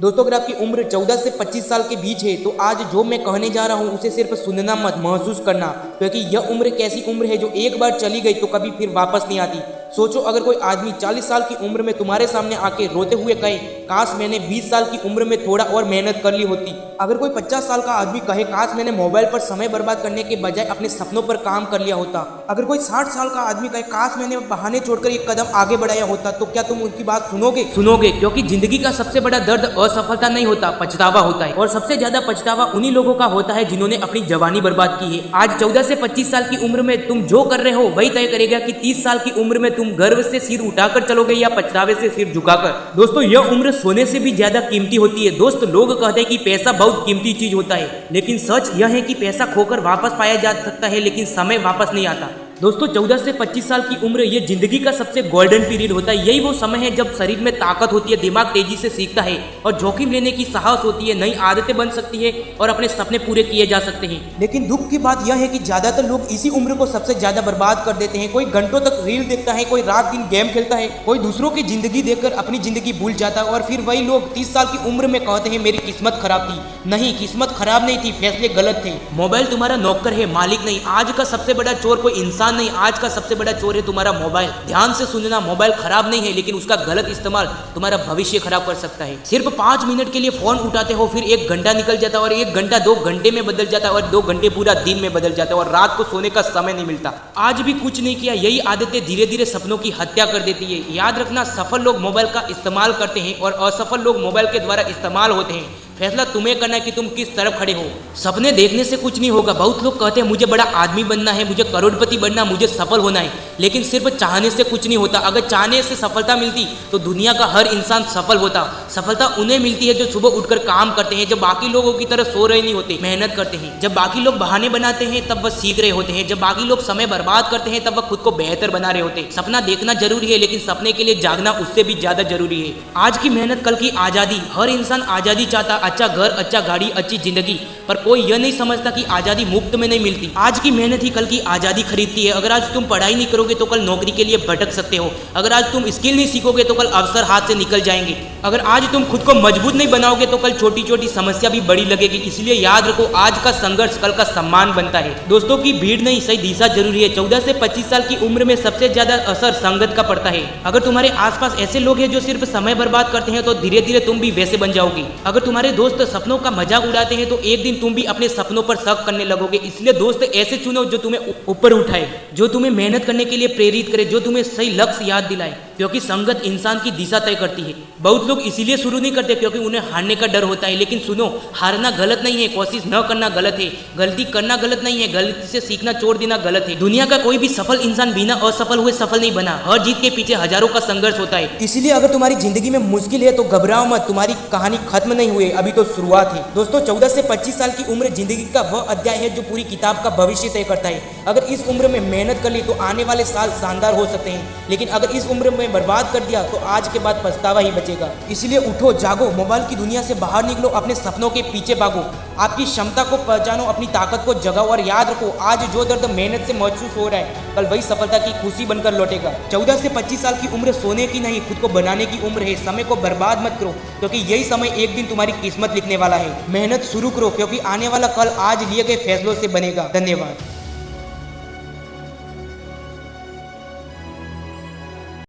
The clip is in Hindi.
दोस्तों अगर आपकी उम्र 14 से 25 साल के बीच है तो आज जो मैं कहने जा रहा हूँ उसे सिर्फ सुनना मत, महसूस करना, क्योंकि यह उम्र कैसी उम्र है जो एक बार चली गई तो कभी फिर वापस नहीं आती। सोचो अगर कोई आदमी 40 साल की उम्र में तुम्हारे सामने आके रोते हुए कहे काश मैंने 20 साल की उम्र में थोड़ा और मेहनत कर ली होती। अगर कोई 50 साल का आदमी कहे काश मैंने मोबाइल पर समय बर्बाद करने के बजाय अपने सपनों पर काम कर लिया होता। अगर कोई 60 साल का आदमी कहे काश मैंने बहाने छोड़कर एक कदम आगे बढ़ाया होता, तो क्या तुम उनकी बात सुनोगे? क्योंकि जिंदगी का सबसे बड़ा दर्द असफलता नहीं होता, पछतावा होता है। और सबसे ज्यादा पछतावा उन्हीं लोगों का होता है जिन्होंने अपनी जवानी बर्बाद की है। आज 14 से 25 साल की उम्र में तुम जो कर रहे हो वही तय करेगा कि 30 साल की उम्र में तुम गर्व से सिर उठाकर चलोगे या पछतावे से सिर झुकाकर। दोस्तों यह उम्र सोने से भी ज्यादा कीमती होती है। दोस्त लोग कहते हैं कि पैसा बहुत कीमती चीज होता है, लेकिन सच यह है कि पैसा खोकर वापस पाया जा सकता है लेकिन समय वापस नहीं आता। दोस्तों 14 से 25 साल की उम्र ये जिंदगी का सबसे गोल्डन पीरियड होता है। यही वो समय है जब शरीर में ताकत होती है, दिमाग तेजी से सीखता है और जोखिम लेने की साहस होती है, नई आदतें बन सकती है और अपने सपने पूरे किए जा सकते हैं। लेकिन दुख की बात यह है कि ज्यादातर लोग इसी उम्र को सबसे ज्यादा बर्बाद कर देते हैं। कोई घंटों तक रील देखता है, कोई रात दिन गेम खेलता है, कोई दूसरों की जिंदगी देखकर अपनी जिंदगी भूल जाता है और फिर वही लोग 30 साल की उम्र में कहते हैं मेरी किस्मत खराब थी। नहीं, किस्मत खराब नहीं थी, फैसले गलत थे। मोबाइल तुम्हारा नौकर है, मालिक नहीं। आज का सबसे बड़ा चोर कोई इंसान नहीं, आज का सबसे बड़ा चोर है तुम्हारा मोबाइल। ध्यान से सुनना, मोबाइल खराब नहीं है लेकिन उसका गलत इस्तेमाल तुम्हारा भविष्य खराब कर सकता है। सिर्फ 5 मिनट के लिए फोन उठाते हो, फिर 1 घंटा निकल जाता है और 1 घंटा 2 घंटे में बदल जाता है और 2 घंटे पूरा दिन में बदल जाता है और रात को सोने का समय नहीं मिलता। आज भी कुछ नहीं किया, यही आदतें धीरे धीरे सपनों की हत्या कर देती है। याद रखना, सफल लोग मोबाइल का इस्तेमाल करते हैं और असफल लोग मोबाइल के द्वारा इस्तेमाल होते हैं। फैसला तुम्हें करना है कि तुम किस तरफ खड़े हो। सपने देखने से कुछ नहीं होगा। बहुत लोग कहते हैं मुझे बड़ा आदमी बनना है, मुझे करोड़पति बनना, मुझे सफल होना है, लेकिन सिर्फ चाहने से कुछ नहीं होता। अगर चाहने से सफलता मिलती तो दुनिया का हर इंसान सफल होता। सफलता उन्हें मिलती है जो सुबह उठकर काम करते हैं, जब बाकी लोगों की तरह सो रहे नहीं होते, मेहनत करते हैं। जब बाकी लोग बहाने बनाते हैं तब वह सीख रहे होते हैं। जब बाकी लोग समय बर्बाद करते हैं तब वह खुद को बेहतर बना रहे होते हैं। सपना देखना जरूरी है लेकिन सपने के लिए जागना उससे भी ज्यादा जरूरी है। आज की मेहनत कल की आजादी। हर इंसान आजादी चाहता, अच्छा घर, अच्छा गाड़ी, अच्छी जिंदगी, पर कोई यह नहीं समझता कि आजादी मुफ्त में नहीं मिलती। आज की मेहनत ही कल की आजादी खरीदती है। अगर आज तुम पढ़ाई नहीं करोगे तो कल नौकरी के लिए भटक सकते हो। अगर आज तुम स्किल नहीं सीखोगे तो कल अवसर हाथ से निकल जाएंगे। अगर आज तुम खुद को मजबूत नहीं बनाओगे तो कल छोटी छोटी समस्या भी बड़ी लगेगी। इसलिए याद रखो, आज का संघर्ष कल का सम्मान बनता है। दोस्तों की भीड़ नहीं, सही दिशा जरूरी है। 14 से 25 साल की उम्र में सबसे ज्यादा असर संगत का पड़ता है। अगर तुम्हारे आसपास ऐसे लोग हैं जो सिर्फ समय बर्बाद करते हैं तो धीरे धीरे तुम भी वैसे बन जाओगे। अगर तुम्हारे दोस्त सपनों का मजाक उड़ाते हैं तो एक दिन तुम भी अपने सपनों पर शक करने लगोगे। इसलिए दोस्त ऐसे चुनो जो तुम्हें ऊपर उठाए, जो तुम्हें मेहनत करने के लिए प्रेरित करे, जो तुम्हें सही लक्ष्य याद दिलाए, क्योंकि संगत इंसान की दिशा तय करती है। बहुत लोग इसीलिए शुरू नहीं करते क्योंकि उन्हें हारने का डर होता है, लेकिन सुनो, हारना गलत नहीं है, कोशिश न करना गलत है, गलती करना गलत नहीं है, गलती से सीखना छोड़ देना गलत है। दुनिया का कोई भी सफल इंसान बिना असफल हुए सफल नहीं बना। हर जीत के पीछे हजारों का संघर्ष होता है। इसलिए अगर तुम्हारी जिंदगी में मुश्किल है तो घबराओ मत, तुम्हारी कहानी खत्म नहीं हुई, अभी तो शुरुआत है। दोस्तों 14 से 25 साल की उम्र जिंदगी का वह अध्याय है जो पूरी किताब का भविष्य तय करता है। अगर इस उम्र में मेहनत कर ली तो आने वाले साल शानदार हो सकते हैं, लेकिन अगर इस उम्र में बर्बाद कर दिया तो आज के बाद पछतावा ही बचेगा। इसलिए उठो, जागो, मोबाइल की दुनिया से बाहर निकलो, अपने सपनों के पीछे भागो, आपकी क्षमता को पहचानो, अपनी ताकत को जगाओ और याद रखो, आज जो दर्द मेहनत से महसूस हो रहा है कल वही सफलता की खुशी बनकर लौटेगा। 14 से 25 साल की उम्र सोने की नहीं, खुद को बनाने की उम्र है। समय को बर्बाद मत करो क्योंकि यही समय एक दिन तुम्हारी किस्मत लिखने वाला है। मेहनत शुरू करो क्योंकि आने वाला कल आज लिए गए फैसलों से बनेगा। धन्यवाद।